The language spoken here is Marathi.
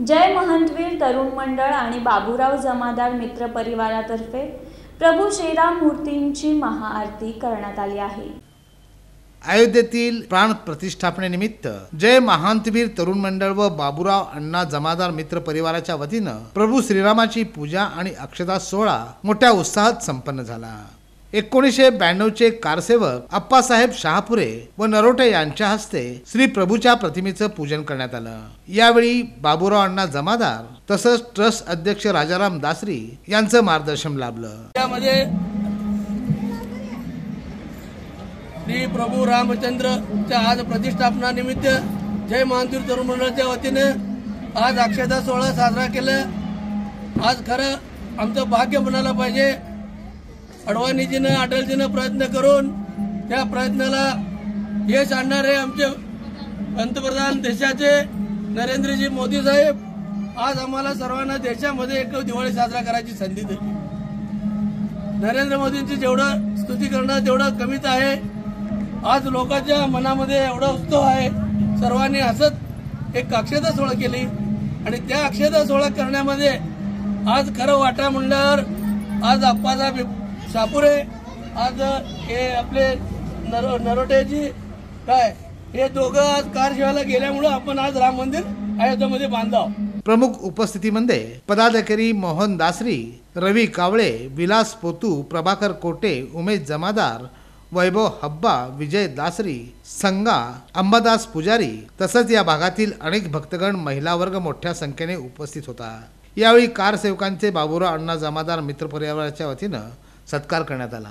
जय महंतवीर तरुण मंडळ आणि बाबूराव जमादार मित्र परिवारातर्फे प्रभू श्रीराम मूर्तींची महाआरती करण्यात आली आहे। अयोध्येतील प्राण प्रतिष्ठापनेनिमित्त जय महांतवीर तरुण मंडळ व बाबूराव अण्णा जमादार मित्र परिवाराच्या वतीनं प्रभू श्रीरामाची पूजा आणि अक्षता सोहळा मोठ्या उत्साहात संपन्न झाला। 1992 चे कारसेवक अप्पासाहेब शहापुरे व नरोटे यांच्या हस्ते श्री प्रभूच्या प्रतिमेचं पूजन करण्यात आलं। यावेळी बाबूराव अण्णा जमादार तसंच ट्रस्ट अध्यक्ष राजाराम दासरी यांचं मार्गदर्शन लाभलं। त्यामध्ये श्री प्रभू रामचंद्रच्या आज प्रतिष्ठापना निमित्त जय महांतवीर तरुण मंडळाच्या वतीने आज अक्षता सोहळा साजरा केला। आज खरं आमचं भाग्य म्हणायला पाहिजे। अडवाणीजीनं अटलजीनं प्रयत्न करून त्या प्रयत्नाला यश आणणारे आमचे पंतप्रधान देशाचे नरेंद्रजी मोदी साहेब आज आम्हाला सर्वांना देशामध्ये एक दिवाळी साजरा करायची संधी दिली। नरेंद्र मोदींची जेवढं स्तुती करणं तेवढं कमीच आहे। आज लोकांच्या मनामध्ये एवढा उत्सव आहे। सर्वांनी हसत एक अक्षता सोहळा केली आणि त्या अक्षता सोहळा करण्यामध्ये आज खरं वाटा म्हणल्यावर आज अप्पासाहेब शापुरे आज हे आपले नरोटेजी काय हे दोघं आज कार शिवायला गेल्यामुळे आपण आज राम मंदिर अयोध्येमध्ये बांधाव। प्रमुख उपस्थितीमध्ये पदाधिकारी मोहन दासरी, रवी कावळे, विलास पोतू, प्रभाकर कोटे, उमेश जमादार, वैभव हब्बा, विजय दासरी, संगा, अंबादास पुजारी तसंच या भागातील अनेक भक्तगण महिला वर्ग मोठ्या संख्येने उपस्थित होता। यावेळी कारसेवकांचे बाबूराव अण्णा जमादार मित्र परिवाराच्या वतीनं सत्कार करण्यात आला।